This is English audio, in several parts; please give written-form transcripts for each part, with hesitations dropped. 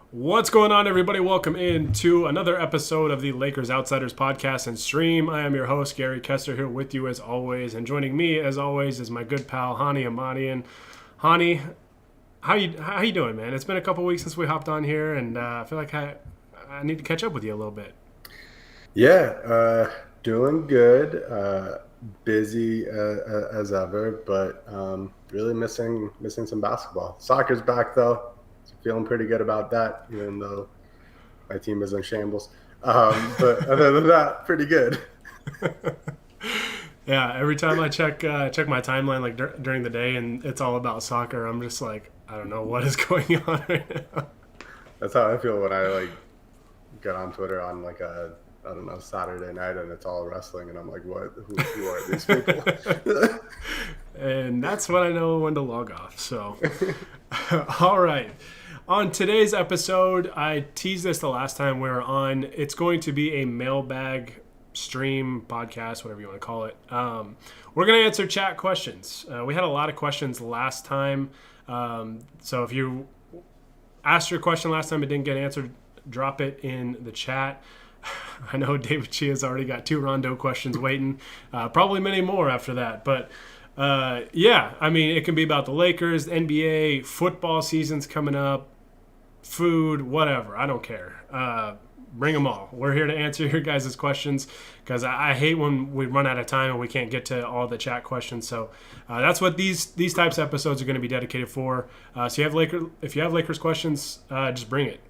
What's going on, everybody? Welcome into another episode of the Lakers Outsiders podcast and stream. I am your host, Gary Kester, here with you as always. And joining me, as always, is my good pal, Honi Ahmadian. Honi, how you doing, man? It's been a couple weeks since we hopped on here, and I feel like I need to catch up with you a little bit. Yeah, doing good. Busy as ever, but really missing some basketball. Soccer's back, though. Feeling pretty good about that, even though my team is in shambles. But other than that, pretty good. Yeah, every time I check my timeline like during the day and it's all about soccer, I'm just like, I don't know what is going on right now. That's how I feel when I get on Twitter on I don't know, Saturday night and it's all wrestling and I'm like, what? Who are these people? And that's when I know when to log off. So, all right. On today's episode, I teased this the last time we were on. It's going to be a mailbag stream, podcast, whatever you want to call it. We're going to answer chat questions. We had a lot of questions last time. So if you asked your question last time, it didn't get answered, drop it in the chat. I know David Chia's already got 2 Rondo questions waiting. Probably many more after that. But yeah, I mean, it can be about the Lakers, the NBA, football season's coming up, food, whatever. I don't care. Bring them all. We're here to answer your guys' questions because I hate when we run out of time and we can't get to all the chat questions. So that's what these types of episodes are going to be dedicated for. So if you have Lakers questions, just bring it.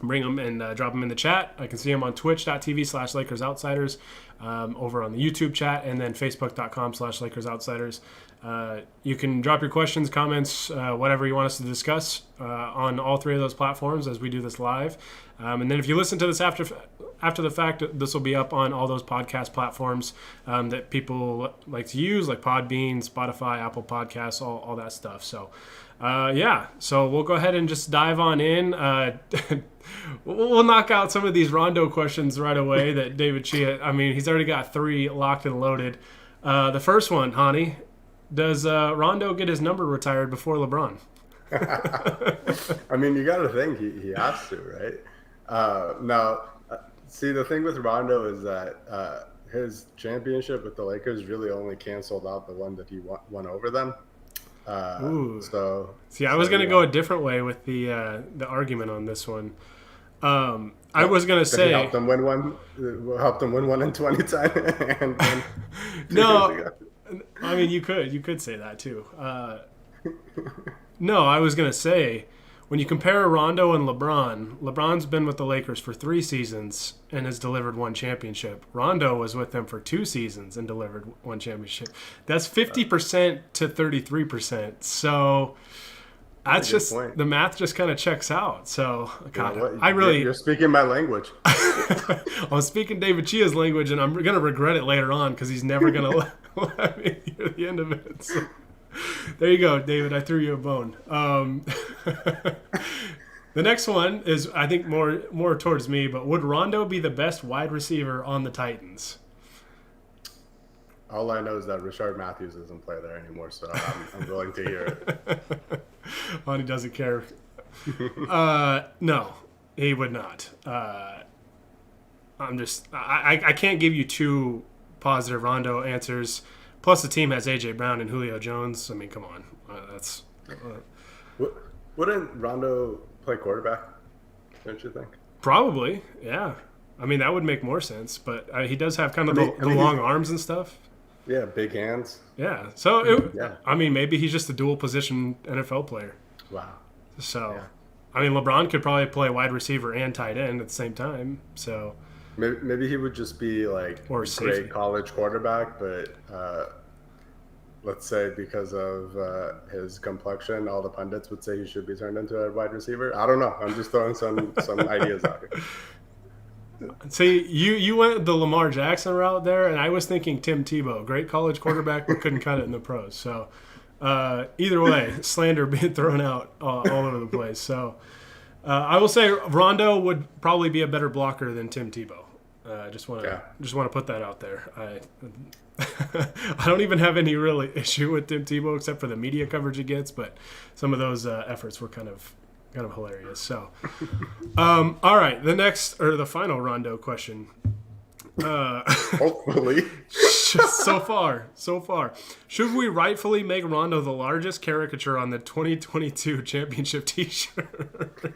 Bring them and drop them in the chat. I can see them on twitch.tv/LakersOutsiders, over on the YouTube chat, and then facebook.com/LakersOutsiders. You can drop your questions, comments, whatever you want us to discuss on all 3 of those platforms as we do this live. And then if you listen to this after the fact, this will be up on all those podcast platforms that people like to use, like Podbean, Spotify, Apple Podcasts, all that stuff. So yeah, so we'll go ahead and just dive on in. We'll knock out some of these Rondo questions right away that David Chia, I mean, he's already got 3 locked and loaded. The first one, Honi, does Rondo get his number retired before LeBron? I mean, you got to think he has to, right? Now, see, the thing with Rondo is that his championship with the Lakers really only canceled out the one that he won over them. See, I was going to go a different way with the argument on this one. I was going to say help them win one in 2010. and no, I mean you could say that too. No, I was going to say when you compare Rondo and LeBron's been with the Lakers for 3 seasons and has delivered 1 championship. Rondo was with them for 2 seasons and delivered 1 championship. That's 50% to 33%. So that's just point. The math just kind of checks out. So God, you're speaking my language. I'm speaking David Chia's language, and I'm going to regret it later on because he's never going to let me hear the end of it. So. There you go, David. I threw you a bone. The next one is, I think, more towards me, but would Rondo be the best wide receiver on the Titans? All I know is that Rashard Matthews doesn't play there anymore, so I'm willing to hear it. Lonnie doesn't care. No, he would not. I can't give you 2 positive Rondo answers. Plus, the team has A.J. Brown and Julio Jones. I mean, come on. Wouldn't Rondo play quarterback, don't you think? Probably, yeah. I mean, that would make more sense. But he does have kind of the long arms and stuff. Yeah, big hands. Yeah. So, I mean, maybe he's just a dual-position NFL player. Wow. So, yeah. I mean, LeBron could probably play wide receiver and tight end at the same time. So maybe he would just be like a great college quarterback, but let's say because of his complexion, all the pundits would say he should be turned into a wide receiver. I don't know. I'm just throwing some ideas out here. See, you went the Lamar Jackson route there, and I was thinking Tim Tebow, great college quarterback, but couldn't cut it in the pros. So either way, slander being thrown out all over the place. So I will say Rondo would probably be a better blocker than Tim Tebow. Just want to put that out there. I don't even have any real issue with Tim Tebow except for the media coverage he gets, but some of those efforts were kind of hilarious. So, all right, the final Rondo question. Hopefully. so far. Should we rightfully make Rondo the largest caricature on the 2022 championship T-shirt?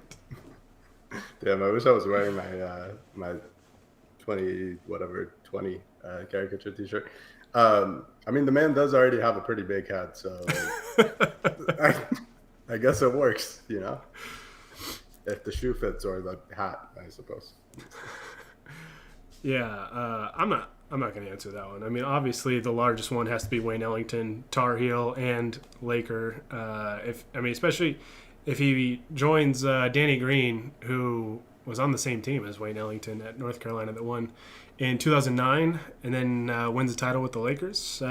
Damn, I wish I was wearing my 20 caricature T-shirt. I mean, the man does already have a pretty big head, so I guess it works, if the shoe fits or the hat, I suppose. Yeah, I'm not going to answer that one. I mean, obviously the largest one has to be Wayne Ellington, Tar Heel and Laker. Especially if he joins Danny Green, who was on the same team as Wayne Ellington at North Carolina that won in 2009 and then wins the title with the Lakers.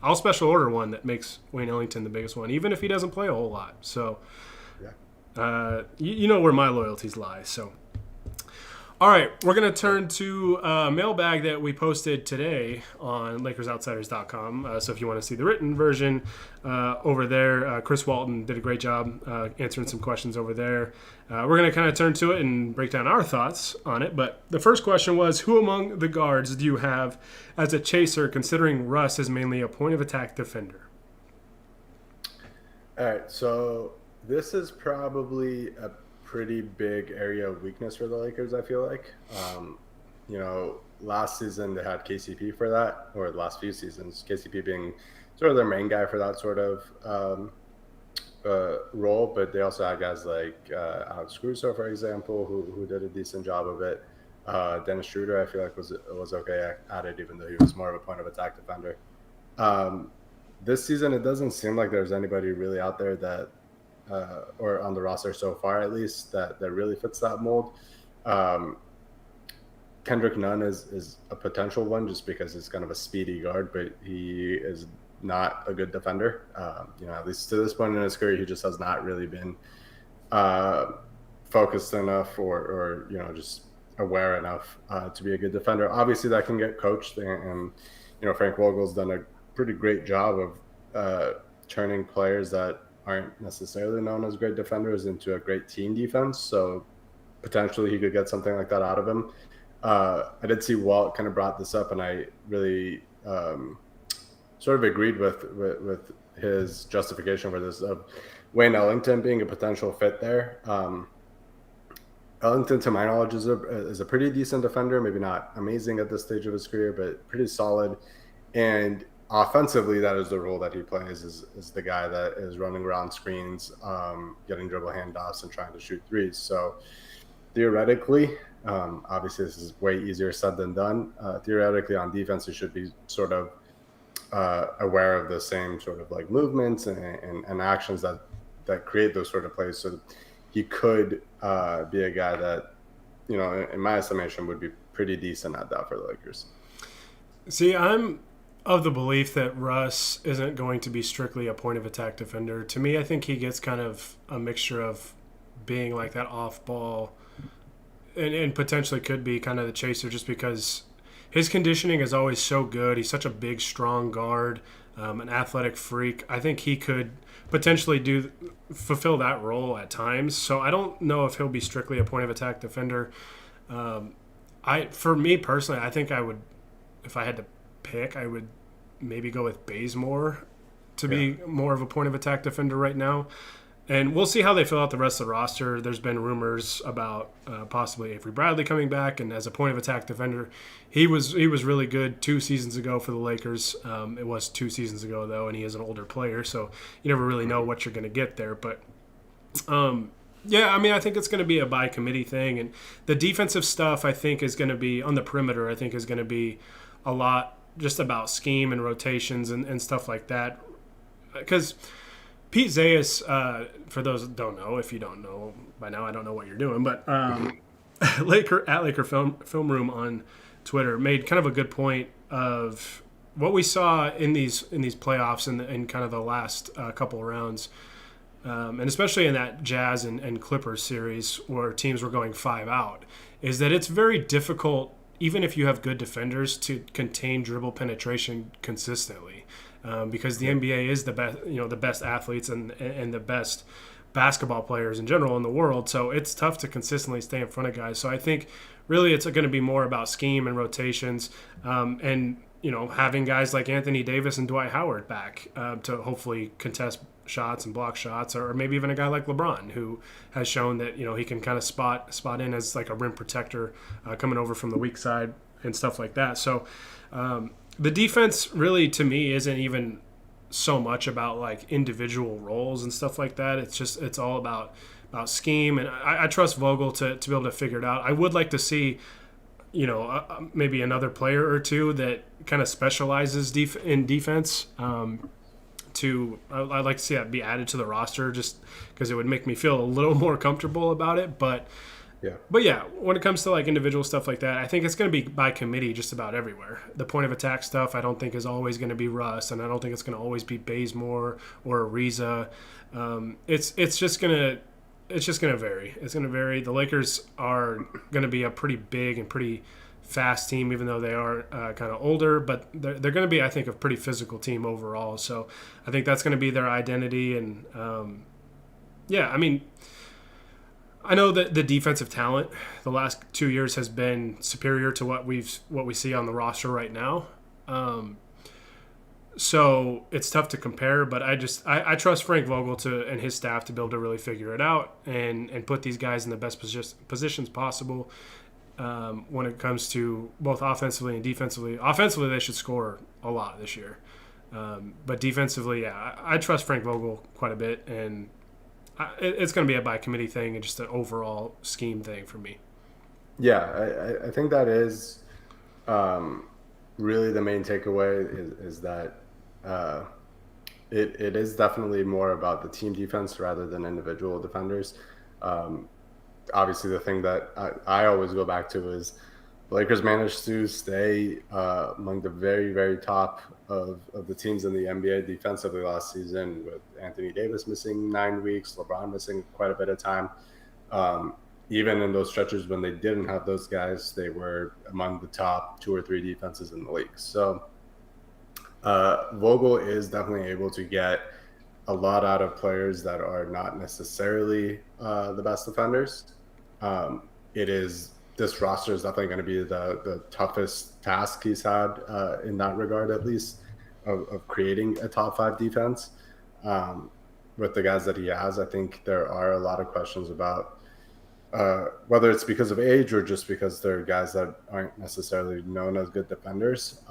I'll special order one that makes Wayne Ellington the biggest one, even if he doesn't play a whole lot. So, you know where my loyalties lie. So, all right, we're going to turn to a mailbag that we posted today on LakersOutsiders.com. So if you want to see the written version over there, Chris Walton did a great job answering some questions over there. We're going to kind of turn to it and break down our thoughts on it. But the first question was, who among the guards do you have as a chaser, considering Russ is mainly a point-of-attack defender? All right, so this is probably a pretty big area of weakness for the Lakers, I feel like. Last season they had KCP for that, or the last few seasons, KCP being sort of their main guy for that sort of role, but they also had guys like Alex Caruso, for example, who did a decent job of it. Dennis Schroeder, I feel like was okay at it, even though he was more of a point-of-attack defender. This season, it doesn't seem like there's anybody really out there that or on the roster so far, at least, that really fits that mold. Kendrick Nunn is a potential one just because he's kind of a speedy guard, but he is not a good defender. At least to this point in his career, he just has not really been focused enough or just aware enough to be a good defender. Obviously, that can get coached, and Frank Vogel's done a pretty great job of turning players that aren't necessarily known as great defenders into a great team defense. So potentially he could get something like that out of him. I did see Walt kind of brought this up, and I really sort of agreed with his justification for this of Wayne Ellington being a potential fit there. Ellington, to my knowledge, is a pretty decent defender, maybe not amazing at this stage of his career, but pretty solid. And offensively, that is the role that he plays, is the guy that is running around screens, getting dribble handoffs and trying to shoot threes. So theoretically, obviously this is way easier said than done. Theoretically, on defense, he should be sort of aware of the same sort of like movements and actions that create those sort of plays. So he could be a guy that, in my estimation, would be pretty decent at that for the Lakers. See, I'm of the belief that Russ isn't going to be strictly a point-of-attack defender. To me, I think he gets kind of a mixture of being like that off-ball and potentially could be kind of the chaser just because his conditioning is always so good. He's such a big, strong guard, an athletic freak. I think he could potentially fulfill that role at times. So I don't know if he'll be strictly a point-of-attack defender. For me personally, I think I would, if I had to pick, I would maybe go with Bazemore to be more of a point-of-attack defender right now. And we'll see how they fill out the rest of the roster. There's been rumors about possibly Avery Bradley coming back, and as a point-of-attack defender, he was really good 2 seasons ago for the Lakers. It was 2 seasons ago, though, and he is an older player, so you never really know what you're going to get there. But, I think it's going to be a by-committee thing. And the defensive stuff, I think, is going to be on the perimeter, I think is going to be a lot just about scheme and rotations and stuff like that. Because Pete Zayas, for those that don't know, if you don't know by now, I don't know what you're doing, but Laker Film Room on Twitter made kind of a good point of what we saw in these playoffs and kind of the last couple of rounds, and especially in that Jazz and Clippers series where teams were going 5 out, is that it's very difficult even if you have good defenders, to contain dribble penetration consistently, because the NBA is the best, the best athletes and the best basketball players in general in the world. So it's tough to consistently stay in front of guys. So I think really it's going to be more about scheme and rotations, and having guys like Anthony Davis and Dwight Howard back to hopefully contest shots and block shots, or maybe even a guy like LeBron, who has shown that he can kind of spot in as like a rim protector coming over from the weak side and stuff like that. So the defense really, to me, isn't even so much about like individual roles and stuff like that. It's all about scheme, and I trust Vogel to be able to figure it out. I would like to see maybe another player or two that kind of specializes in defense. I'd like to see that be added to the roster, just because it would make me feel a little more comfortable about it. But yeah, when it comes to like individual stuff like that, I think it's going to be by committee just about everywhere. The point of attack stuff, I don't think is always going to be Russ, and I don't think it's going to always be Bazemore or Ariza. It's just going to vary. It's going to vary. The Lakers are going to be a pretty big and pretty fast team, even though they are kind of older, but they're going to be, I think, a pretty physical team overall. So I think that's going to be their identity. And I know that the defensive talent the last 2 years has been superior to what we see on the roster right now. So it's tough to compare, but I trust Frank Vogel and his staff to be able to really figure it out and put these guys in the best positions possible when it comes to both offensively and defensively. Offensively, they should score a lot this year. But defensively, I trust Frank Vogel quite a bit, and it's going to be a by committee thing and just an overall scheme thing for me. Yeah, I think that is really the main takeaway is that it is definitely more about the team defense rather than individual defenders. Obviously, the thing that I always go back to is the Lakers managed to stay among the very, very top of the teams in the NBA defensively last season, with Anthony Davis missing 9 weeks, LeBron missing quite a bit of time. Even in those stretches when they didn't have those guys, they were among the top 2 or 3 defenses in the league. So Vogel is definitely able to get a lot out of players that are not necessarily the best defenders. This roster is definitely going to be the toughest task he's had in that regard, at least, of creating a top 5 defense. With the guys that he has, I think there are a lot of questions about whether it's because of age or just because they're guys that aren't necessarily known as good defenders.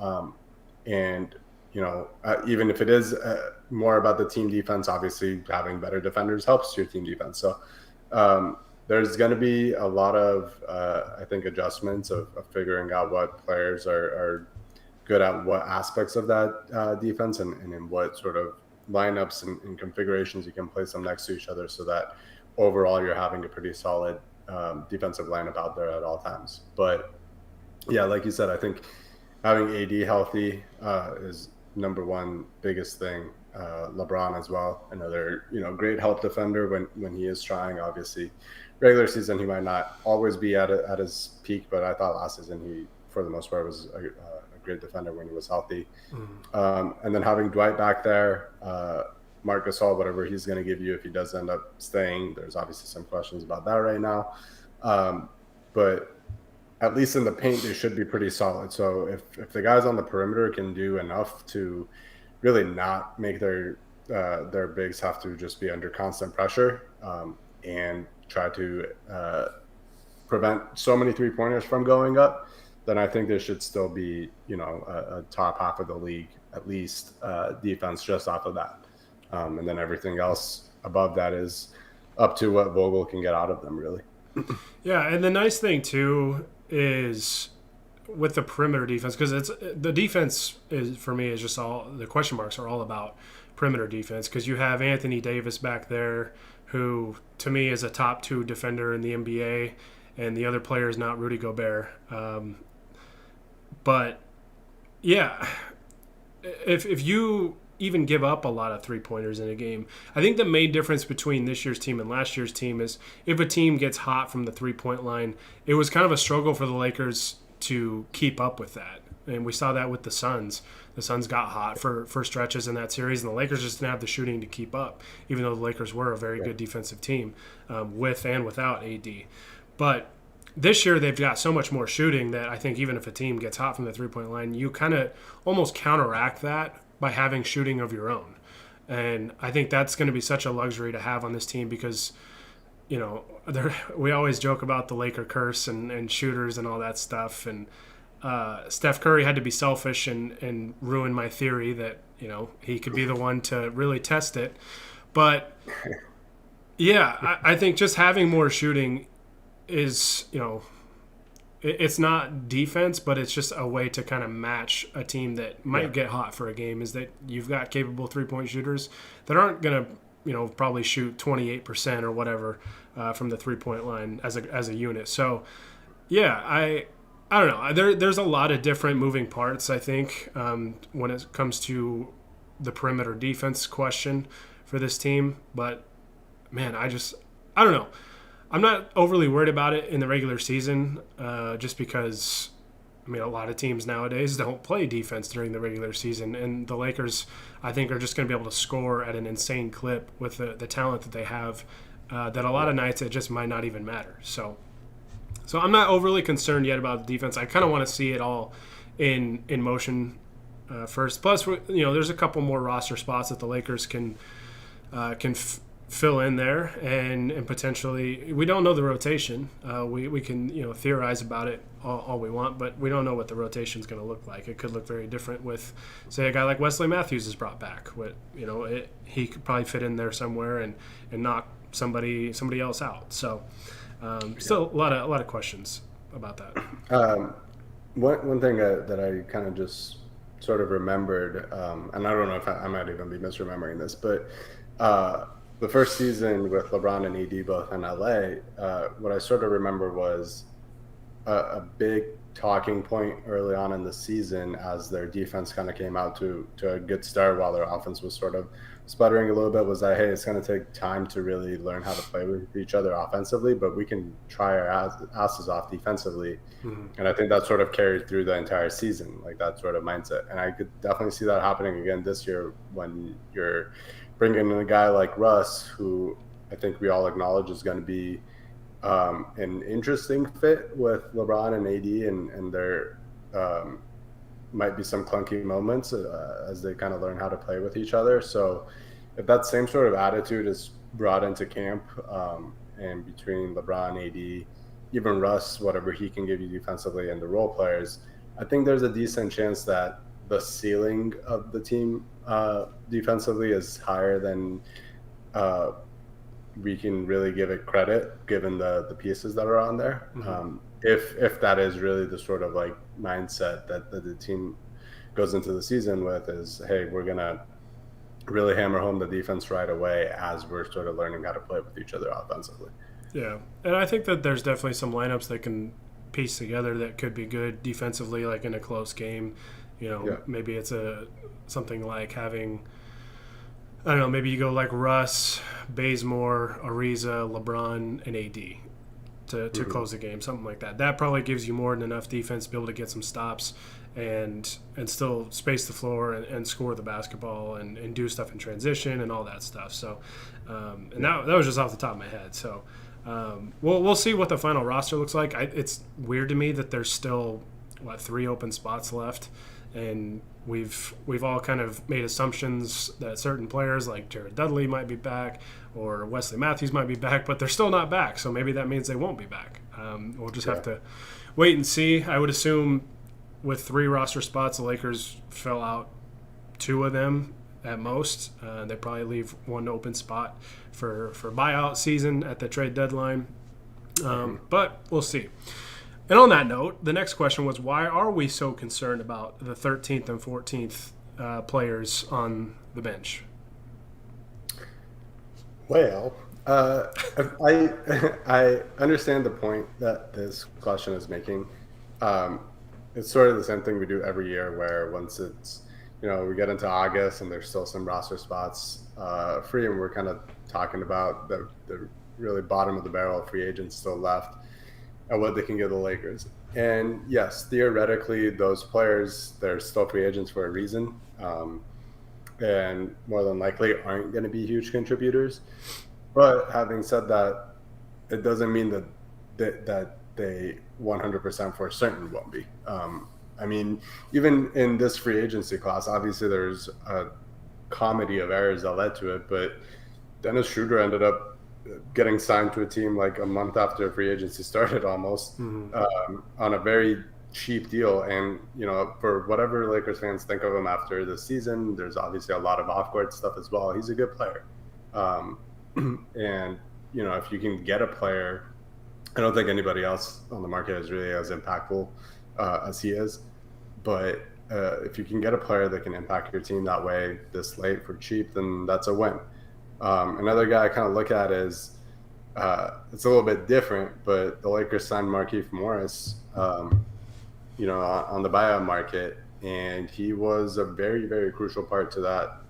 Even if it is more about the team defense, obviously having better defenders helps your team defense. So there's going to be a lot of, I think, adjustments of figuring out what players are good at what aspects of that defense and in what sort of lineups and configurations you can place them next to each other, so that overall you're having a pretty solid defensive lineup out there at all times. But yeah, like you said, I think having AD healthy is number one biggest thing. LeBron as well, another great help defender when he is trying. Obviously, regular season he might not always be at his peak, but I thought last season he, for the most part, was a great defender when he was healthy. And then having Dwight back there, Marc Gasol, whatever he's going to give you if he does end up staying, there's obviously some questions about that right now. But at least in the paint, they should be pretty solid. So if the guys on the perimeter can do enough to really not make their bigs have to just be under constant pressure and try to prevent so many 3-pointers from going up, then I think there should still be, a top half of the league, at least defense just off of that. And then everything else above that is up to what Vogel can get out of them, really. Yeah, and the nice thing, too, is with the perimeter defense, because the defense is, for me, is just all the question marks are all about perimeter defense, because you have Anthony Davis back there, who to me is a top 2 defender in the NBA, and the other player is not Rudy Gobert. But yeah, if you even give up a lot of 3-pointers in a game, I think the main difference between this year's team and last year's team is if a team gets hot from the 3-point line, it was kind of a struggle for the Lakers to keep up with that. And we saw that with the Suns. The Suns got hot for stretches in that series, and the Lakers just didn't have the shooting to keep up, even though the Lakers were a very good defensive team with and without AD. But this year they've got so much more shooting that I think even if a team gets hot from the three-point line, you kind of almost counteract that by having shooting of your own. And I think that's going to be such a luxury to have on this team because, we always joke about the Laker curse and shooters and all that stuff. And Steph Curry had to be selfish and ruin my theory that, he could be the one to really test it. But, yeah, I think just having more shooting is, it's not defense, but it's just a way to kind of match a team that might get hot for a game, is that you've got capable three-point shooters that aren't going to, probably shoot 28% or whatever from the three-point line as a unit. So, yeah, I don't know. There's a lot of different moving parts, I think, when it comes to the perimeter defense question for this team. But, man, I don't know. I'm not overly worried about it in the regular season just because, a lot of teams nowadays don't play defense during the regular season. And the Lakers, I think, are just going to be able to score at an insane clip with the talent that they have that a lot of nights it just might not even matter. So I'm not overly concerned yet about the defense. I kind of want to see it all in motion first. Plus, there's a couple more roster spots that the Lakers can fill in there and potentially we don't know the rotation. We can theorize about it all we want, but we don't know what the rotation is going to look like. It could look very different with, say, a guy like Wesley Matthews is brought back. He could probably fit in there somewhere and knock somebody else out. So still a lot of questions about that. One thing that I kind of just sort of remembered, and I don't know if I might even be misremembering this, but the first season with LeBron and AD both in LA, what I sort of remember was a big talking point early on in the season as their defense kind of came out to a good start while their offense was sort of sputtering a little bit, was that, hey, it's going to take time to really learn how to play with each other offensively, but we can try our asses off defensively. Mm-hmm. And I think that sort of carried through the entire season, like that sort of mindset. And I could definitely see that happening again this year when you're bringing in a guy like Russ, who I think we all acknowledge is going to be an interesting fit with LeBron and AD, and there might be some clunky moments as they kind of learn how to play with each other. So if that same sort of attitude is brought into camp and between LeBron, AD, even Russ, whatever he can give you defensively and the role players, I think there's a decent chance that the ceiling of the team defensively is higher than we can really give it credit, given the pieces that are on there. Mm-hmm. If that is really the sort of like mindset that the team goes into the season with, is, hey, we're gonna really hammer home the defense right away as we're sort of learning how to play with each other offensively. Yeah, and I think that there's definitely some lineups that can piece together that could be good defensively, like in a close game. Maybe it's something like having, I don't know, maybe you go like Russ, Bazemore, Ariza, LeBron, and AD to mm-hmm. close the game, something like that. That probably gives you more than enough defense to be able to get some stops and still space the floor and score the basketball and do stuff in transition and all that stuff. So, that was just off the top of my head. So, we'll see what the final roster looks like. It's weird to me that there's still 3 open spots left. And we've all kind of made assumptions that certain players like Jared Dudley might be back or Wesley Matthews might be back, but they're still not back. So maybe that means they won't be back. We'll just have to wait and see. I would assume with 3 roster spots, the Lakers fill out 2 of them at most. They probably leave 1 open spot for buyout season at the trade deadline. But we'll see. And on that note, the next question was, why are we so concerned about the 13th and 14th players on the bench? Well, I understand the point that this question is making. It's sort of the same thing we do every year, where once it's, we get into August and there's still some roster spots free, and we're kind of talking about the really bottom of the barrel free agents still left. at what they can give the Lakers. And yes, theoretically, those players, they're still free agents for a reason, and more than likely aren't going to be huge contributors. But having said that, it doesn't mean that they 100% for certain won't be. I mean, even in this free agency class, obviously there's a comedy of errors that led to it, but Dennis Schroeder ended up getting signed to a team like a month after free agency started almost, on a very cheap deal. And, you know, for whatever Lakers fans think of him after the season, there's obviously a lot of off-court stuff as well. He's a good player. And, you know, if you can get a player, I don't think anybody else on the market is really as impactful as he is. But if you can get a player that can impact your team that way this late for cheap, then that's a win. Another guy I kind of look at is it's a little bit different, but the Lakers signed Markieff Morris, you know, on the buyout market, and he was a very, very crucial part to that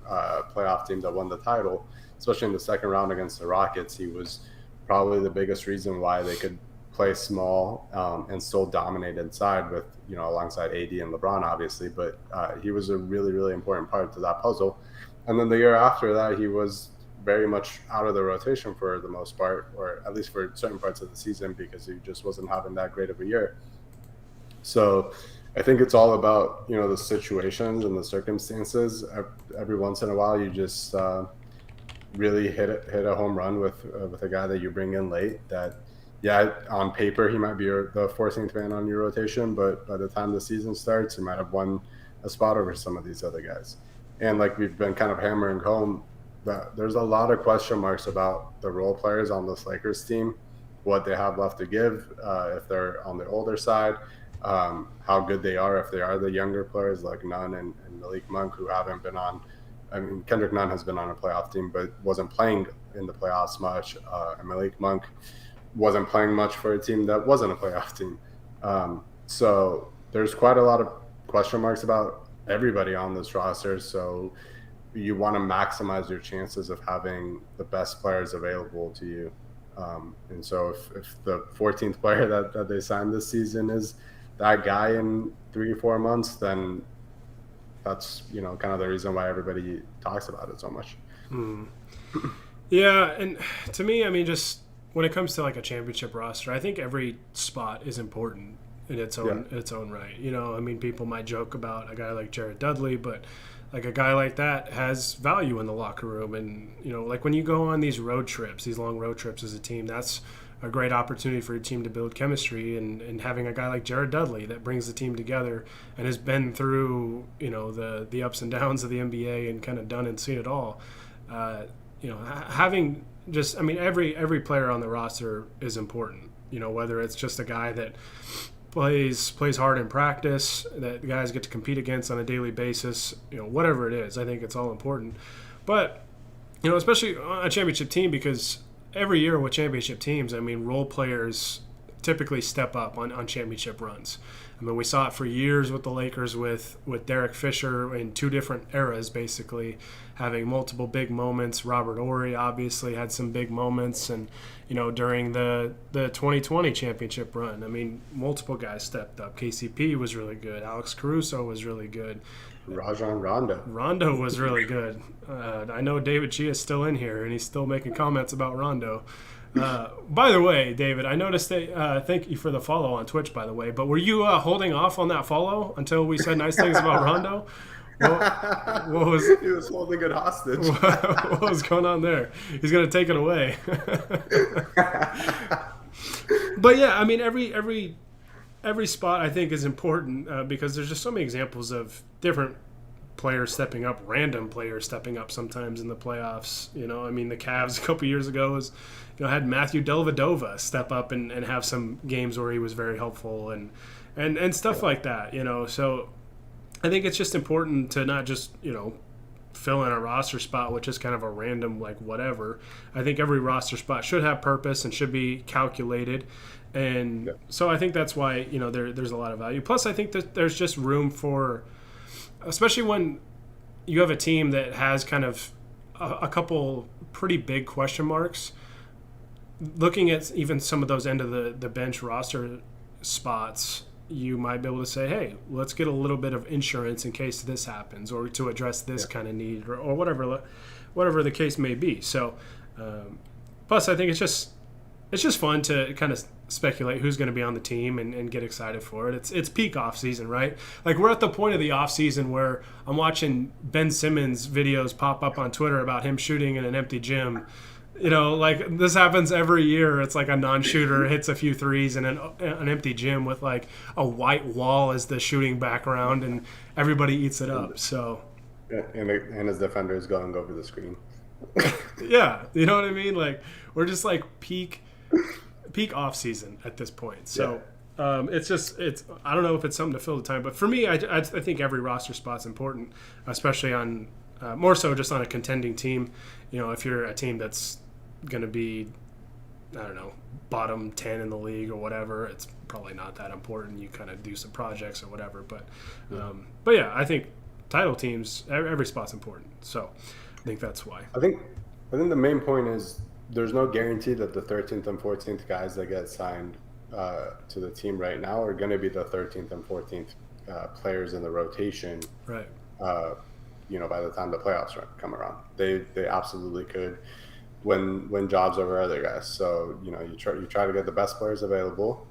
playoff team that won the title, especially in the second round against the Rockets. He was probably the biggest reason why they could play small and still dominate inside with, you know, alongside AD and LeBron, obviously. But he was a really, really important part to that puzzle. And then the year after that, he was very much out of the rotation for the most part, or at least for certain parts of the season, because he just wasn't having that great of a year. So I think it's all about, you know, the situations and the circumstances. Every once in a while, you just really hit a home run with a guy that you bring in late that, yeah, on paper, he might be the 14th man on your rotation, but by the time the season starts, he might have won a spot over some of these other guys. And like we've been kind of hammering home, that there's a lot of question marks about the role players on this Lakers team, what they have left to give, if they're on the older side, how good they are, if they are the younger players like Nunn and Malik Monk, who haven't been on. I mean, Kendrick Nunn has been on a playoff team, but wasn't playing in the playoffs much. And Malik Monk wasn't playing much for a team that wasn't a playoff team. So there's quite a lot of question marks about everybody on this roster. So you want to maximize your chances of having the best players available to you. And so if the 14th player that they signed this season is that guy in 3 or 4 months, then that's, you know, kind of the reason why everybody talks about it so much. Yeah, and to me, I mean, just when it comes to like a championship roster, I think every spot is important in its own right. You know, I mean, people might joke about a guy like Jared Dudley, but like a guy like that has value in the locker room. And, you know, like when you go on these road trips, these long road trips as a team, that's a great opportunity for your team to build chemistry, and having a guy like Jared Dudley that brings the team together and has been through, you know, the ups and downs of the NBA and kind of done and seen it all. You know, having just, I mean, every player on the roster is important, you know, whether it's just a guy that plays hard in practice, that guys get to compete against on a daily basis, you know, whatever it is, I think it's all important. But, you know, especially on a championship team, because every year with championship teams, I mean, role players typically step up on championship runs. I mean, we saw it for years with the Lakers with Derek Fisher in 2 different eras, basically, having multiple big moments. Robert Horry obviously had some big moments, and, you know, during the 2020 championship run, I mean, multiple guys stepped up. KCP was really good. Alex Caruso was really good. Rondo was really good. I know David Chia is still in here, and he's still making comments about Rondo. By the way, David, I noticed that, thank you for the follow on Twitch, by the way, but were you holding off on that follow until we said nice things about Rondo? What was he was holding it hostage. What was going on there? He's going to take it away. But yeah, I mean, every spot I think is important because there's just so many examples of different players stepping up, random players stepping up sometimes in the playoffs. You know, I mean, the Cavs a couple years ago had Matthew Dellavedova step up and have some games where he was very helpful and stuff like that, you know. So I think it's just important to not just, you know, fill in a roster spot, which is kind of a random, like, whatever. I think every roster spot should have purpose and should be calculated. And so I think that's why, you know, there's a lot of value. Plus, I think that there's just room for, especially when you have a team that has kind of a couple pretty big question marks, looking at even some of those end of the bench roster spots, you might be able to say, hey, let's get a little bit of insurance in case this happens, or to address this kind of need, or whatever the case may be. So, plus, I think it's just fun to kind of speculate who's going to be on the team and get excited for it. It's peak off season, right? Like, we're at the point of the off season where I'm watching Ben Simmons videos pop up on Twitter about him shooting in an empty gym. Like, this happens every year. It's like a non-shooter hits a few threes in an empty gym with like a white wall as the shooting background, and everybody eats it up. So, and his defender is going over the screen. Yeah, you know what I mean? Like, we're just like peak off season at this point. So it's I don't know if it's something to fill the time, but for me, I think every roster spot's important, especially on more so just on a contending team. If you're a team that's going to be, I don't know, bottom 10 in the league or whatever, it's probably not that important. You kind of do some projects or whatever, but yeah, I think title teams, every spot's important. So I think that's why. I think the main point is there's no guarantee that the 13th and 14th guys that get signed to the team right now are going to be the 13th and 14th players in the rotation. Right. By the time the playoffs come around, they absolutely could win jobs over other guys. So you try to get the best players available,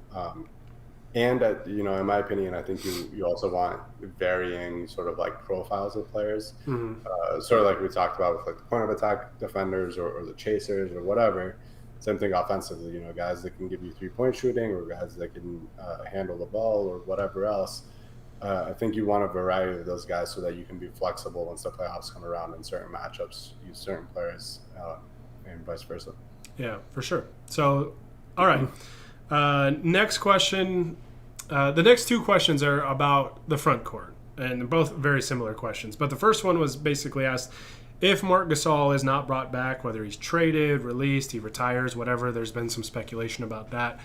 and in my opinion, I think you also want varying sort of like profiles of players, sort of like we talked about with like the point of attack defenders or the chasers or whatever. Same thing offensively, guys that can give you 3-point shooting or guys that can handle the ball or whatever else. I think you want a variety of those guys so that you can be flexible once the playoffs come around in certain matchups, use certain players, and vice versa. Yeah, for sure. So, all right. Next question. The next two questions are about the front court, and they're both very similar questions. But the first one was basically asked, if Marc Gasol is not brought back, whether he's traded, released, he retires, whatever, there's been some speculation about that.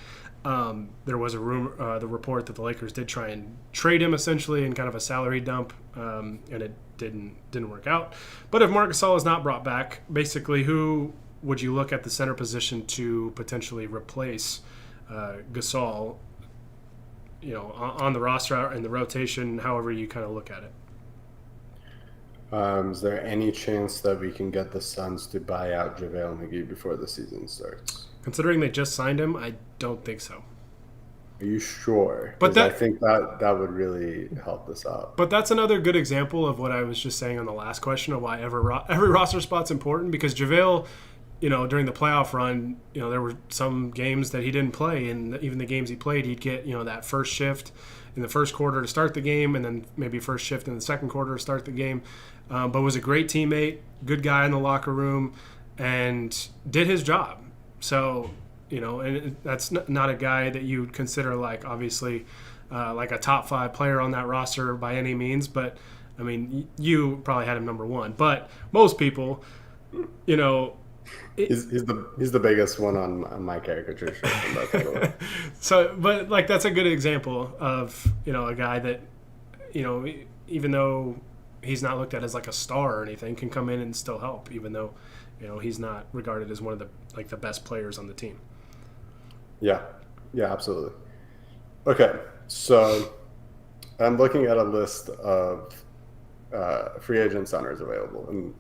There was a rumor, the report that the Lakers did try and trade him essentially in kind of a salary dump, and it didn't work out. But if Marc Gasol is not brought back, basically, who would you look at the center position to potentially replace Gasol? On the roster and the rotation, however you kind of look at it. Is there any chance that we can get the Suns to buy out JaVale McGee before the season starts? Considering they just signed him, I don't think so. Are you sure? But I think that would really help this out. But that's another good example of what I was just saying on the last question of why every roster spot's important, because JaVale, during the playoff run, there were some games that he didn't play, and even the games he played, he'd get, that first shift in the first quarter to start the game, and then maybe first shift in the second quarter to start the game. But was a great teammate, good guy in the locker room, and did his job. So, and that's not a guy that you would consider like, obviously, like a top 5 player on that roster by any means. But, I mean, you probably had him number 1. But most people, he's the biggest one on my caricature shirt. So, but like, that's a good example of, a guy that, even though he's not looked at as like a star or anything, can come in and still help, even though, he's not regarded as one of the best players on the team. Yeah, absolutely. Okay, so I'm looking at a list of free agent centers available, and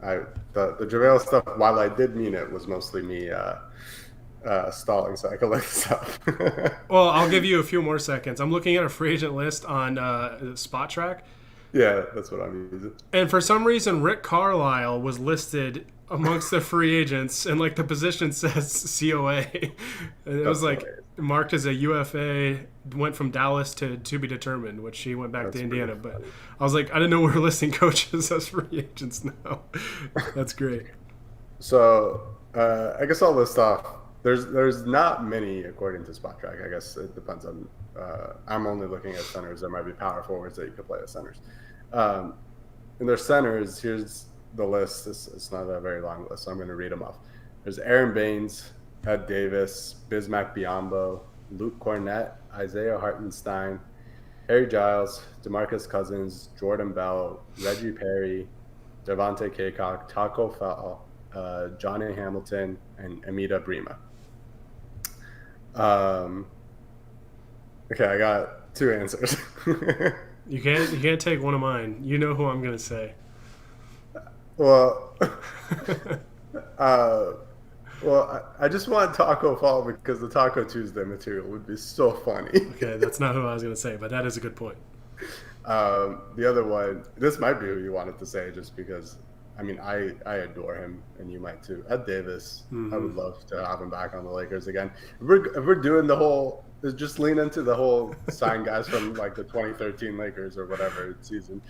the JaVale stuff, while I did mean it, was mostly me stalling so I could look this up. Well, I'll give you a few more seconds. I'm looking at a free agent list on Spot Track. Yeah, that's what I'm using. And for some reason, Rick Carlisle was listed amongst the free agents, and like the position says COA. And it was like marked as a UFA, went from Dallas to be determined, which he went back to Indiana. But I was like, I didn't know we were listing coaches as free agents now. That's great. So I guess I'll list off. There's not many according to Spot Track. I guess it depends on. I'm only looking at centers. There might be power forwards that you could play as centers. And their centers, here's the list. It's not a very long list, so I'm going to read them off. There's Aaron Baines, Ed Davis, Bismack Biyombo, Luke Cornett, Isaiah Hartenstein, Harry Giles, Demarcus Cousins, Jordan Bell, Reggie Perry, Devontae Cacok, Taco Fall, Johnny Hamilton, and Amita Brima. Um, okay, I got two answers. You can't take one of mine. You know who I'm gonna say. Well, uh, I just want Taco Fall because the Taco Tuesday material would be so funny. Okay, that's not who I was gonna say, but that is a good point. The other one, this might be who you wanted to say, just because. I mean, I adore him, and you might too. Ed Davis, I would love to have him back on the Lakers again. If we're doing the whole, just lean into the whole sign guys from like the 2013 Lakers or whatever season.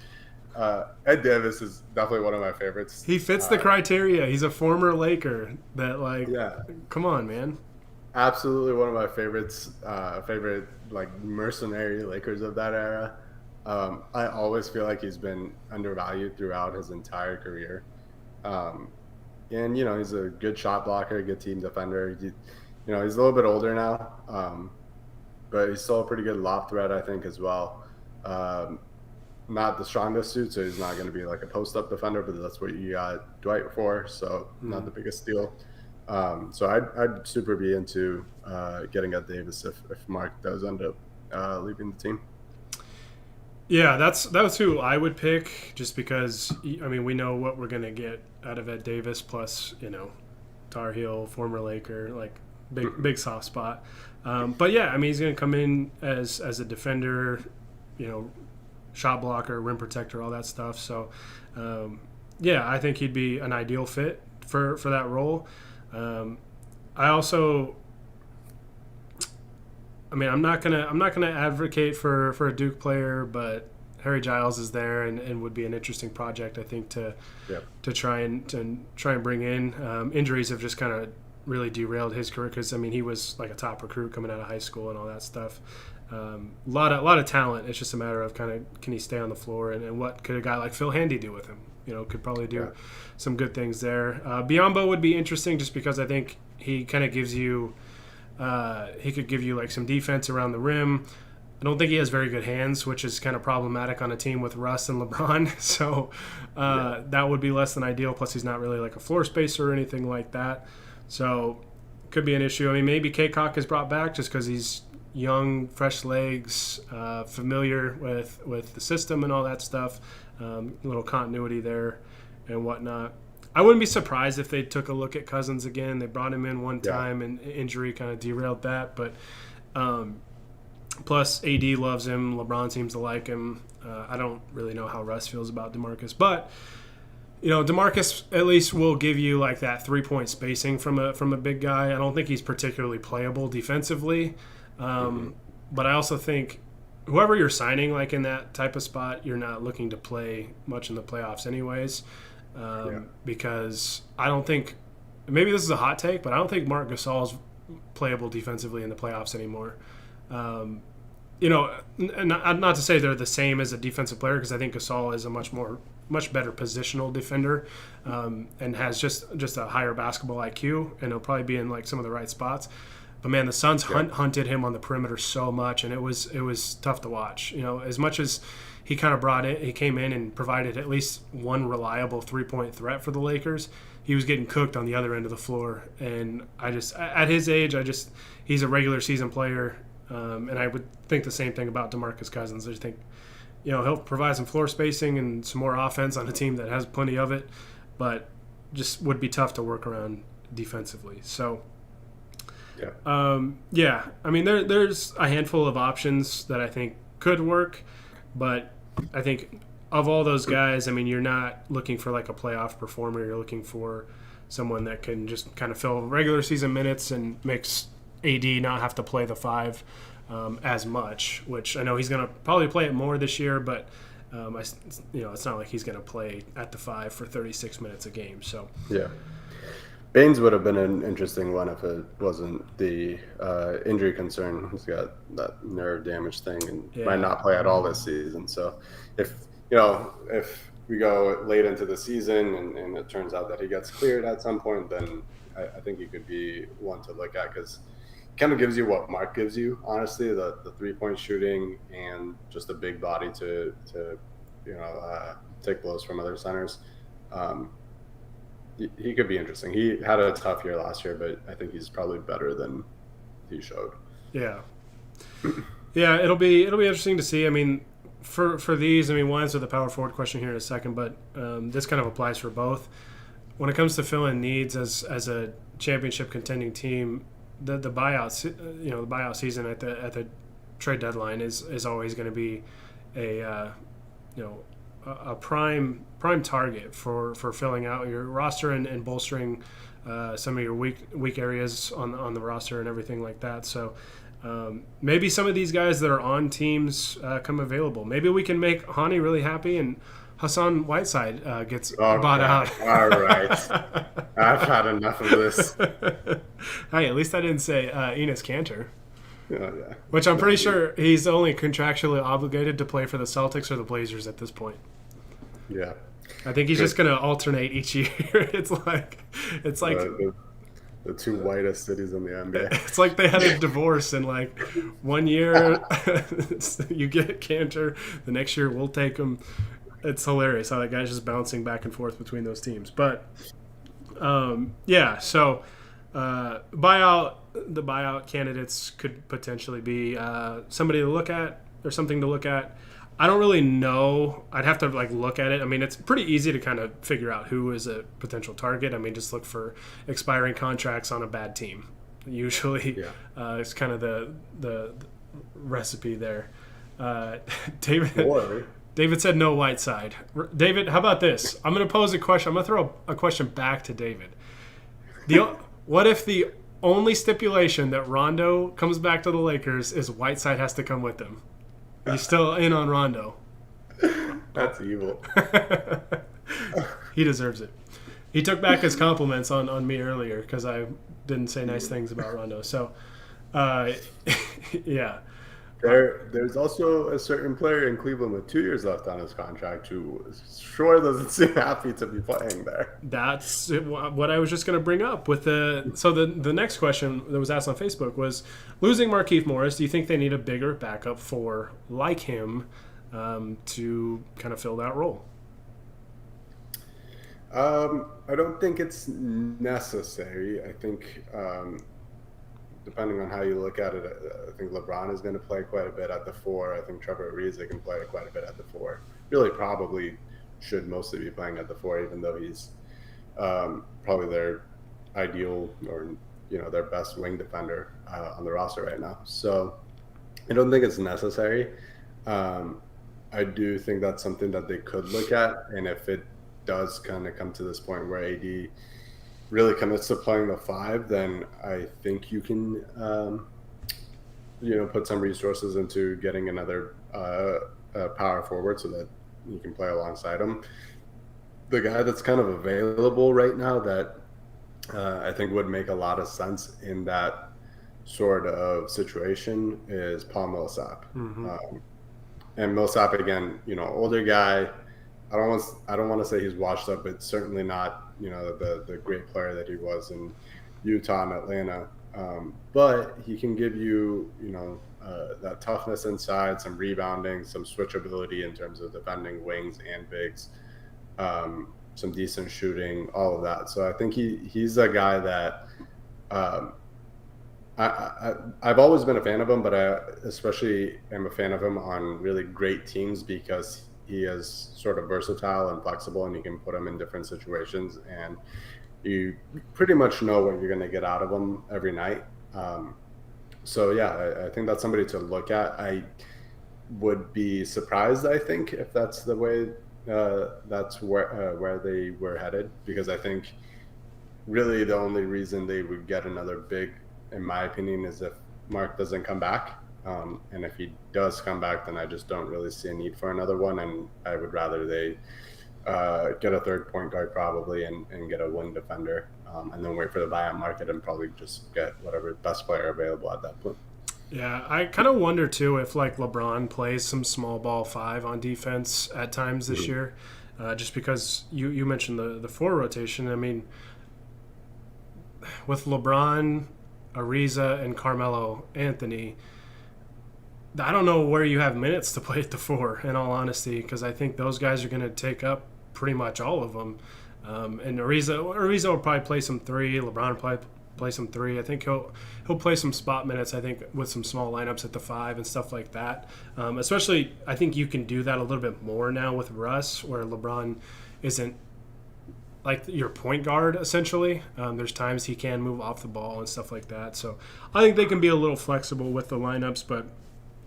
Ed Davis is definitely one of my favorites. He fits the criteria. He's a former Laker. That Yeah, come on, man. absolutely one of my favorites. Favorite like mercenary Lakers of that era. I always feel like he's been undervalued throughout his entire career. Um, and he's a good shot blocker, good team defender. He's a little bit older now, but he's still a pretty good lob threat, I think, as well. Um, Not the strongest suit, so he's not going to be like a post-up defender, but that's what you got Dwight for, so not the biggest deal. So I'd super be into getting at Davis if Mark does end up leaving the team. Yeah, that was who I would pick, just because I mean we know what we're gonna get out of Ed Davis, plus Tar Heel, former Laker, like big soft spot. But yeah, I mean he's gonna come in as a defender, shot blocker, rim protector, all that stuff. So yeah, I think he'd be an ideal fit for that role. I also. I mean, I'm not gonna advocate for a Duke player, but Harry Giles is there and would be an interesting project, I think, to try and bring in. Injuries have just kind of really derailed his career because I mean he was like a top recruit coming out of high school and all that stuff. A lot of talent. It's just a matter of kind of can he stay on the floor and what could a guy like Phil Handy do with him? Could probably do some good things there. Biyombo would be interesting just because I think he kind of gives you. He could give you like some defense around the rim. I don't think he has very good hands, which is kind of problematic on a team with Russ and LeBron. So that would be less than ideal. Plus, he's not really like a floor spacer or anything like that. So could be an issue. I mean, maybe K-Cock is brought back just because he's young, fresh legs, familiar with the system and all that stuff. A little continuity there and whatnot. I wouldn't be surprised if they took a look at Cousins again. They brought him in one time, and injury kind of derailed that. But plus, AD loves him. LeBron seems to like him. I don't really know how Russ feels about Demarcus, but Demarcus at least will give you like that 3-point spacing from a big guy. I don't think he's particularly playable defensively, but I also think whoever you're signing like in that type of spot, you're not looking to play much in the playoffs anyways. Because I don't think maybe this is a hot take, but I don't think Marc Gasol's playable defensively in the playoffs anymore. And not to say they're the same as a defensive player because I think Gasol is a much better positional defender and has just a higher basketball IQ, and he'll probably be in like some of the right spots. But man, the Suns hunted him on the perimeter so much, and it was tough to watch. As much as he kind of he came in and provided at least one reliable 3-point threat for the Lakers. He was getting cooked on the other end of the floor, and at his age, he's a regular season player, and I would think the same thing about Demarcus Cousins. I just think, he'll provide some floor spacing and some more offense on a team that has plenty of it, but just would be tough to work around defensively. So. Yeah. I mean, there's a handful of options that I think could work, but I think of all those guys, I mean, you're not looking for like a playoff performer. You're looking for someone that can just kind of fill regular season minutes and makes AD not have to play the 5 as much, which I know he's going to probably play it more this year, but it's not like he's going to play at the 5 for 36 minutes a game. So yeah. Baines would have been an interesting one if it wasn't the injury concern. He's got that nerve damage thing and might not play at all this season. So if we go late into the season and it turns out that he gets cleared at some point, then I think he could be one to look at because it kind of gives you what Mark gives you, honestly, the 3-point shooting and just a big body to take blows from other centers. He could be interesting. He had a tough year last year, but I think he's probably better than he showed. Yeah. Yeah, it'll be interesting to see. I mean, for these, I mean, we'll answer the power forward question here in a second, but this kind of applies for both. When it comes to filling needs as a championship contending team, the buyout season at the trade deadline is always going to be a prime target for filling out your roster and bolstering some of your weak areas on the roster and everything like that. So maybe some of these guys that are on teams come available. Maybe we can make Honi really happy and Hassan Whiteside gets bought out. All right. I've had enough of this. Hey, at least I didn't say Enes Kanter. Oh, yeah. Which I'm pretty sure he's only contractually obligated to play for the Celtics or the Blazers at this point. Yeah. I think he's just going to alternate each year. It's like the two whitest cities in the NBA. It's like they had a divorce, and like 1 year you get Kanter, the next year we'll take him. It's hilarious how that guy's just bouncing back and forth between those teams. But yeah, so the buyout candidates could potentially be somebody to look at or something to look at. I don't really know. I'd have to look at it. I mean, it's pretty easy to kind of figure out who is a potential target. I mean, just look for expiring contracts on a bad team. Usually, it's kind of the recipe there. David said no Whiteside. David, how about this? I'm going to pose a question. I'm going to throw a question back to David. What if the only stipulation that Rondo comes back to the Lakers is Whiteside has to come with him? He's still in on Rondo. That's evil. He deserves it. He took back his compliments on me earlier because I didn't say nice things about Rondo. So, yeah. There's also a certain player in Cleveland with 2 years left on his contract who sure doesn't seem happy to be playing there. That's what I was just going to bring up with the next question that was asked on Facebook was losing Markieff Morris. Do you think they need a bigger backup for like him to kind of fill that role? I don't think it's necessary. I think depending on how you look at it, I think LeBron is going to play quite a bit at the 4. I think Trevor Ariza can play quite a bit at the 4. Really probably should mostly be playing at the 4, even though he's probably their ideal or their best wing defender on the roster right now. So I don't think it's necessary. I do think that's something that they could look at, and if it does kind of come to this point where AD really commits to playing the 5, then I think you can, put some resources into getting another power forward so that you can play alongside him. The guy that's kind of available right now that I think would make a lot of sense in that sort of situation is Paul Millsap. Mm-hmm. And Millsap, again, older guy. I don't want to say he's washed up, but certainly not, the great player that he was in Utah and Atlanta. But he can give you, that toughness inside, some rebounding, some switchability in terms of defending wings and bigs, some decent shooting, all of that. So I think he's a guy that I've always been a fan of him, but I especially am a fan of him on really great teams because he is sort of versatile and flexible, and you can put him in different situations, and you pretty much know what you're going to get out of him every night. So yeah, I think that's somebody to look at. I would be surprised, I think, if that's the way that's where they were headed, because I think really the only reason they would get another big, in my opinion, is if Mark doesn't come back. And if he does come back, then I just don't really see a need for another one. And I would rather they get a third point guard probably and get a wing defender and then wait for the buyout market and probably just get whatever best player available at that point. Yeah, I kind of wonder too if LeBron plays some small ball 5 on defense at times this year, just because you mentioned the 4 rotation. I mean, with LeBron, Ariza, and Carmelo Anthony, I don't know where you have minutes to play at the 4, in all honesty, because I think those guys are going to take up pretty much all of them. And Ariza will probably play some 3. LeBron will play some three. I think he'll play some spot minutes. I think with some small lineups at the 5 and stuff like that. Especially, I think you can do that a little bit more now with Russ, where LeBron isn't like your point guard essentially. There's times he can move off the ball and stuff like that. So I think they can be a little flexible with the lineups, but.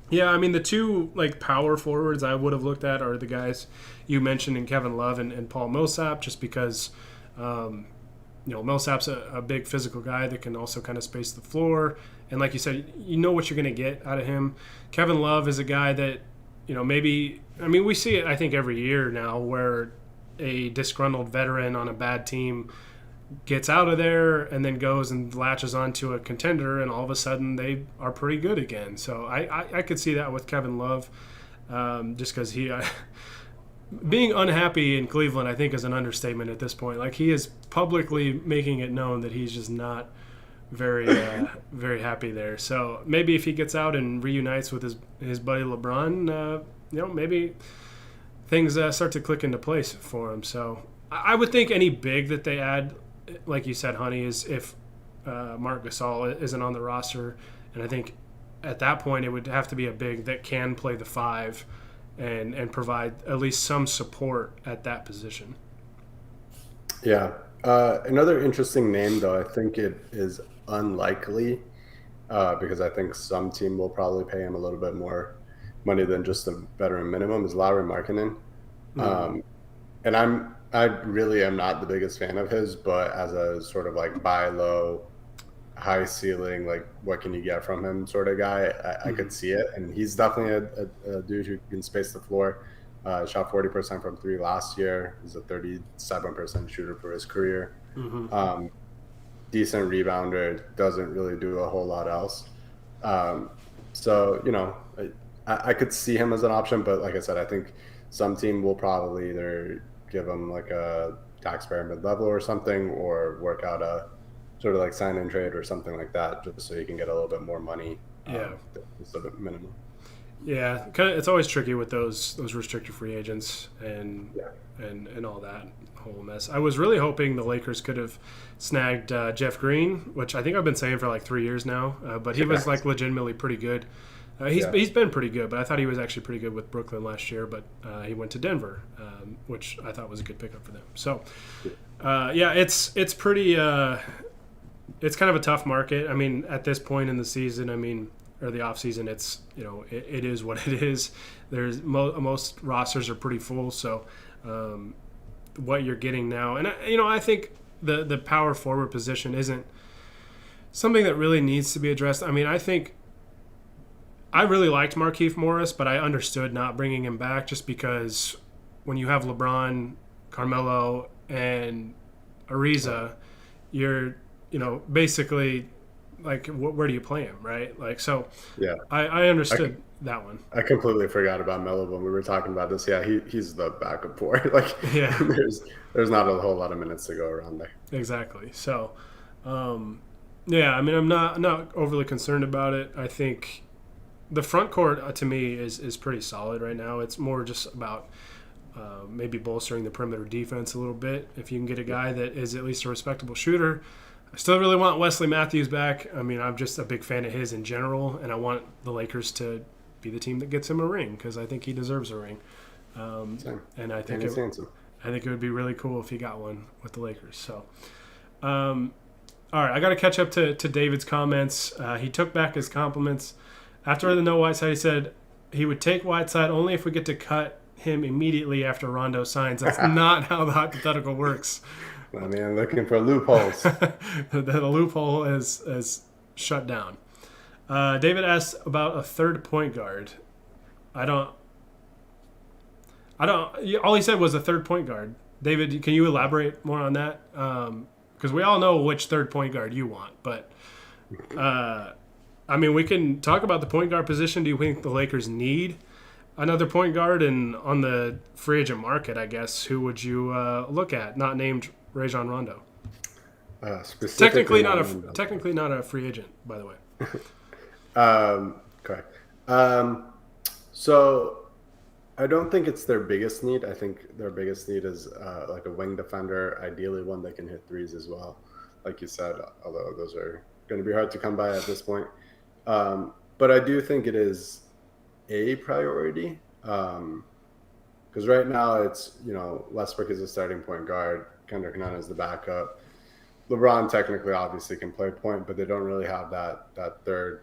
Yeah, I mean, the two like power forwards I would have looked at are the guys you mentioned in Kevin Love and Paul Millsap, just because Millsap's a big physical guy that can also kind of space the floor, and like you said, you know what you're going to get out of him. Kevin Love is a guy that maybe, I mean, we see it I think every year now where a disgruntled veteran on a bad team gets out of there and then goes and latches onto a contender, and all of a sudden they are pretty good again. So I could see that with Kevin Love, just because being unhappy in Cleveland, I think, is an understatement at this point. Like, he is publicly making it known that he's just not very very happy there. So maybe if he gets out and reunites with his buddy LeBron, maybe things start to click into place for him. So I would think any big that they add, like you said, Honey, is if Marc Gasol isn't on the roster. And I think at that point it would have to be a big that can play the 5 and provide at least some support at that position. Yeah. Another interesting name, though, I think it is unlikely because I think some team will probably pay him a little bit more money than just a veteran minimum, is Lauri Markkanen. And I really am not the biggest fan of his, but as a sort of like buy low, high ceiling, like what can you get from him sort of guy, I could see it. And he's definitely a dude who can space the floor. Shot 40% from 3 last year. He's a 37% shooter for his career. Decent rebounder, doesn't really do a whole lot else. So, I could see him as an option, but like I said, I think some team will probably either give him like a taxpayer mid-level or something, or work out a sort of like sign and trade or something like that, just so you can get a little bit more money. Instead of minimum. Yeah, it's always tricky with those restricted free agents and all that whole mess. I was really hoping the Lakers could have snagged Jeff Green, which I think I've been saying for like 3 years now, but he was like legitimately pretty good. He's been pretty good, but I thought he was actually pretty good with Brooklyn last year, but he went to Denver, which I thought was a good pickup for them. So, it's pretty it's kind of a tough market. I mean, at this point in the season, or the off season, it's it is what it is. There's most rosters are pretty full, so what you're getting now, and I think the power forward position isn't something that really needs to be addressed. I mean, I think I really liked Markieff Morris, but I understood not bringing him back just because when you have LeBron, Carmelo, and Ariza, you're basically like, where do you play him, right? Like, so yeah, I understood that one. I completely forgot about Melo when we were talking about this. Yeah, he's the backup for it. Like, yeah, there's not a whole lot of minutes to go around there. Exactly. So, yeah, I mean, I'm not overly concerned about it. I think the front court to me is pretty solid right now. It's more just about maybe bolstering the perimeter defense a little bit. If you can get a guy that is at least a respectable shooter. I still really want Wesley Matthews back. I mean, I'm just a big fan of his in general, and I want the Lakers to be the team that gets him a ring because I think he deserves a ring. And I think it would be really cool if he got one with the Lakers. So, all right, I got to catch up to David's comments. He took back his compliments. After the no Whiteside, he said he would take Whiteside only if we get to cut him immediately after Rondo signs. That's not how the hypothetical works. I mean, I'm looking for loopholes. The loophole is shut down. David asked about a third point guard. I don't. All he said was a third point guard. David, can you elaborate more on that? Because we all know which third point guard you want, but I mean, we can talk about the point guard position. Do you think the Lakers need another point guard? And on the free agent market, I guess, who would you look at? Not named Rajon Rondo. Technically not a free agent, by the way. Correct. So I don't think it's their biggest need. I think their biggest need is like a wing defender, ideally one that can hit threes as well. like you said, although those are going to be hard to come by at this point. But I do think it is a priority. Because right now it's, Westbrook is a starting point guard. Kendrick Nunn is the backup. LeBron technically obviously can play point, but they don't really have that third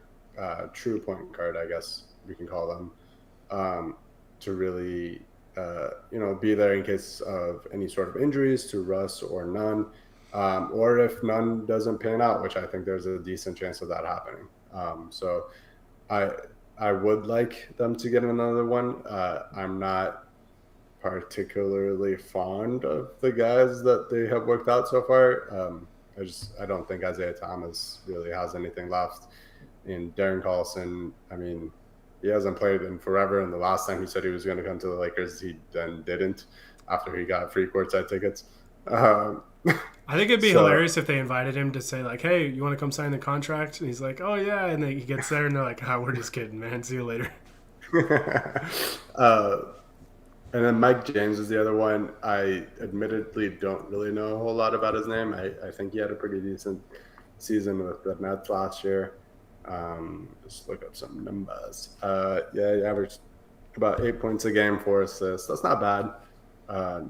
true point guard, I guess we can call them, to really, be there in case of any sort of injuries to Russ or Nunn. Or if Nunn doesn't pan out, which I think there's a decent chance of that happening. So I would like them to get another one. I'm not particularly fond of the guys that they have worked out so far. I don't think Isaiah Thomas really has anything left. And Darren Collison, I mean, he hasn't played in forever. And the last time he said he was going to come to the Lakers, he then didn't after he got free courtside tickets. I think it'd be hilarious if they invited him to say, like, hey, you want to come sign the contract? And he's like, oh, yeah. And then he gets there and they're like, we're just kidding, man. See you later. And then Mike James is the other one. I admittedly don't really know a whole lot about his name. I think he had a pretty decent season with the Nets last year. Just look up some numbers. He averaged about 8 points a game, 4 assists. That's not bad.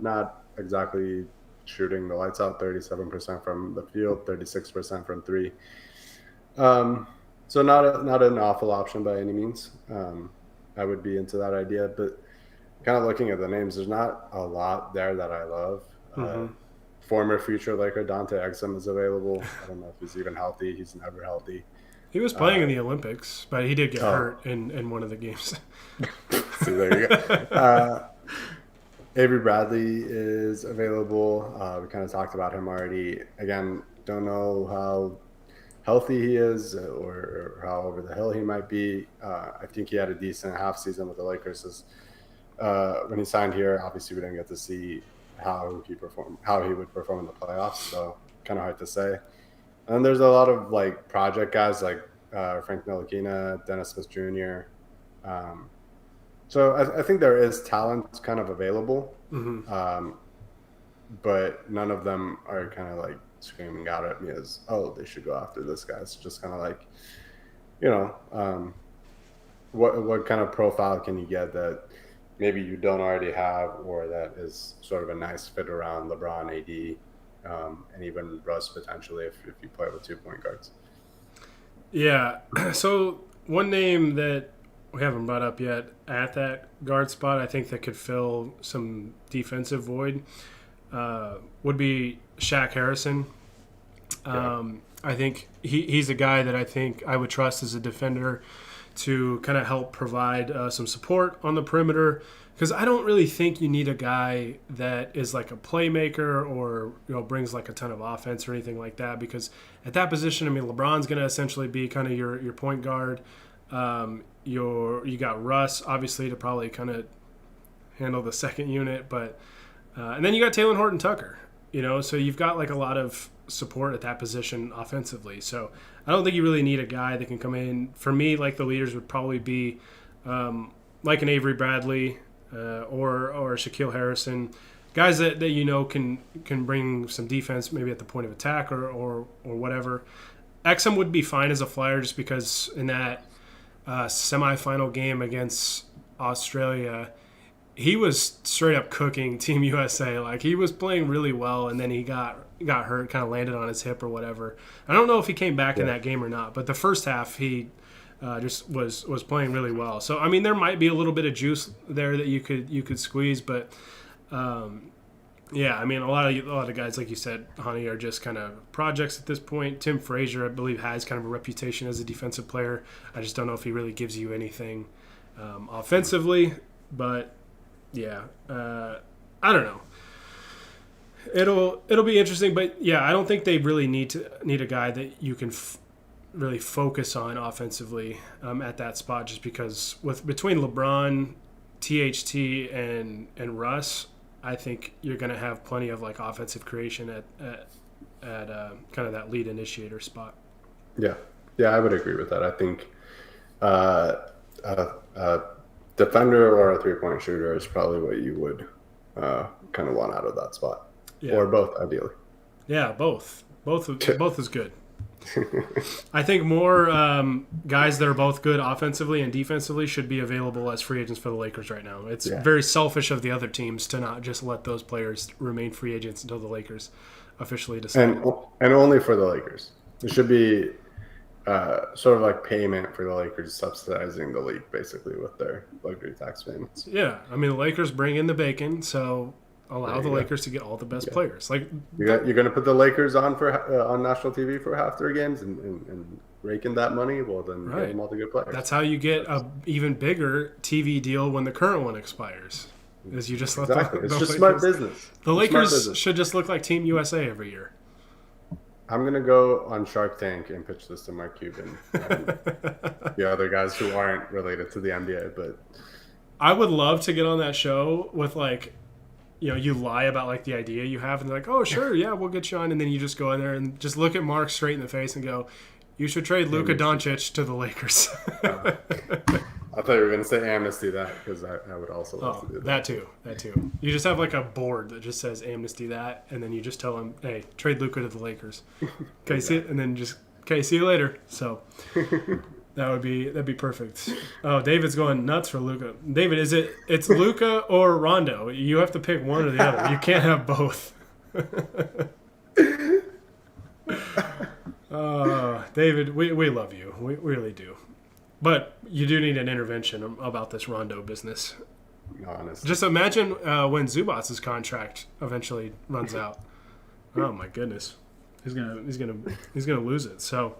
Not exactly shooting the lights out, 37% from the field, 36% from three. So not an awful option by any means. I would be into that idea, but kind of looking at the names, there's not a lot there that I love. Former future Laker Dante Exum is available. I don't know if he's even healthy. He's never healthy. He was playing in the Olympics, but he did get hurt in one of the games. See, there you go. Avery Bradley is available. We kind of talked about him already. Again, don't know how healthy he is or how over the hill he might be. I think he had a decent half season with the Lakers. When he signed here, obviously we didn't get to see how he would perform in the playoffs, so kind of hard to say. And there's a lot of like project guys like Frank Ntilikina, Dennis Smith Jr. So I think there is talent kind of available, but none of them are kind of like screaming out at me as, they should go after this guy. It's just kind of like, what kind of profile can you get that maybe you don't already have, or that is sort of a nice fit around LeBron, AD, and even Russ potentially if you play with 2 point guards. Yeah. So one name that we haven't brought up yet at that guard spot, I think that could fill some defensive void, would be Shaq Harrison. I think he's a guy that I think I would trust as a defender to kind of help provide some support on the perimeter, because I don't really think you need a guy that is like a playmaker or brings like a ton of offense or anything like that, because at that position, I mean, LeBron's going to essentially be kind of your point guard. You got Russ obviously to probably kind of handle the second unit, but and then you got Talen Horton-Tucker, so you've got like a lot of support at that position offensively. So I don't think you really need a guy that can come in. For me, like the leaders would probably be like an Avery Bradley or Shaquille Harrison, guys that can bring some defense maybe at the point of attack or whatever. Exum would be fine as a flyer just because in that semifinal game against Australia, he was straight up cooking Team USA. Like, he was playing really well, and then he got hurt, kind of landed on his hip or whatever. I don't know if he came back in that game or not, but the first half he just was playing really well. So I mean, there might be a little bit of juice there that you could squeeze, but I mean, a lot of guys, like you said, Honi, are just kind of projects at this point. Tim Frazier, I believe, has kind of a reputation as a defensive player. I just don't know if he really gives you anything offensively, but I don't know. It'll be interesting, but I don't think they really need a guy that you can really focus on offensively at that spot, just because between LeBron, THT, and Russ, I think you're going to have plenty of like offensive creation at kind of that lead initiator spot. Yeah, I would agree with that. I think a defender or a 3-point shooter is probably what you would kind of want out of that spot. Yeah. Or both, ideally. Yeah, both. Both is good. I think more guys that are both good offensively and defensively should be available as free agents for the Lakers right now. It's very selfish of the other teams to not just let those players remain free agents until the Lakers officially decide. And only for the Lakers. It should be sort of like payment for the Lakers subsidizing the league, basically, with their luxury tax payments. Yeah, I mean, the Lakers bring in the bacon, so allow the Lakers to get all the best players. Like you're going to put the Lakers on on national TV for half their games and rake in that money. Well, then get them all the good players. That's how you get a even bigger TV deal when the current one expires. Is you just let it's just smart business. The Lakers should just look like Team USA every year. I'm going to go on Shark Tank and pitch this to Mark Cuban and the other guys who aren't related to the NBA. But I would love to get on that show with you lie about like the idea you have and they're like, oh, sure, yeah, we'll get you on. And then you just go in there and just look at Mark straight in the face and go, you should trade Luka Doncic to the Lakers. I thought you were going to say amnesty that because I would also love to do that. That too. You just have like a board that just says amnesty that, and then you just tell them, hey, trade Luka to the Lakers. Okay, see it, and then just, okay, see you later. So that'd be perfect. Oh, David's going nuts for Luka. David, it's Luka or Rondo? You have to pick one or the other. You can't have both. David, we love you. We really do. But you do need an intervention about this Rondo business. Honestly. Just imagine when Zubac's contract eventually runs out. Oh my goodness, he's gonna lose it. So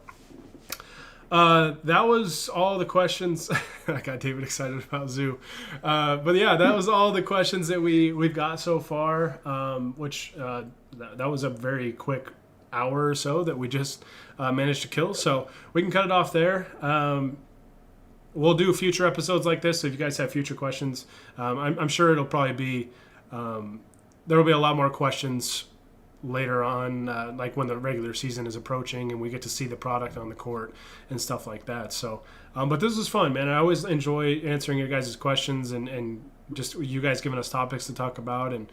that was all the questions. I got David excited about Zoo, but yeah, that was all the questions that we've got so far. Which that was a very quick hour or so that we just managed to kill. So we can cut it off there. We'll do future episodes like this. So if you guys have future questions, I'm sure it'll probably be there will be a lot more questions later on, like when the regular season is approaching and we get to see the product on the court and stuff like that. So, but this was fun, man. I always enjoy answering your guys' questions and just you guys giving us topics to talk about. And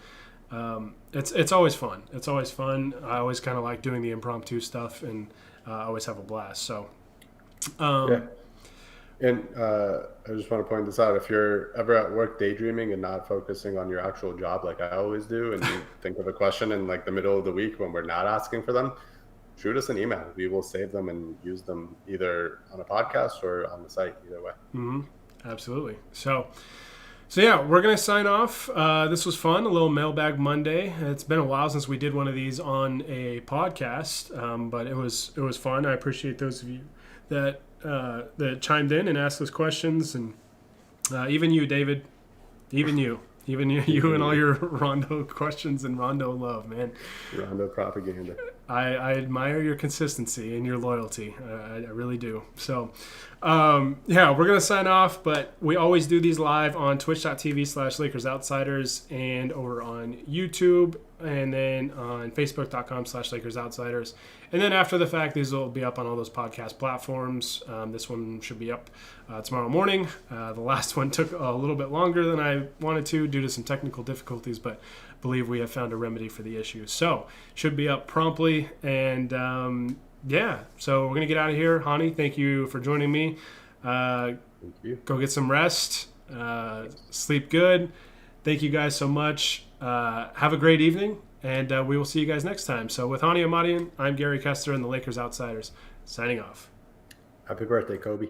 it's always fun. It's always fun. I always kind of like doing the impromptu stuff and I always have a blast. So, And I just want to point this out. If you're ever at work daydreaming and not focusing on your actual job like I always do, and you think of a question in like the middle of the week when we're not asking for them, shoot us an email. We will save them and use them either on a podcast or on the site, either way. Mm-hmm. Absolutely. So yeah, we're going to sign off. This was fun, a little Mailbag Monday. It's been a while since we did one of these on a podcast, but it was fun. I appreciate those of you that chimed in and asked us questions, and even you, David, even you and all your Rondo questions and Rondo love, man. Rondo propaganda. I admire your consistency and your loyalty. I really do. So, yeah, we're going to sign off, but we always do these live on twitch.tv/Lakers Outsiders and over on YouTube and then on facebook.com/Lakers Outsiders. And then after the fact, these will be up on all those podcast platforms. This one should be up tomorrow morning. The last one took a little bit longer than I wanted to due to some technical difficulties, but I believe we have found a remedy for the issue. So should be up promptly. And yeah, so we're going to get out of here. Honi, thank you for joining me. Thank you. Go get some rest. Sleep good. Thank you guys so much. Have a great evening. And we will see you guys next time. So with Honi Ahmadian, I'm Gary Kester and the Lakers Outsiders, signing off. Happy birthday, Kobe.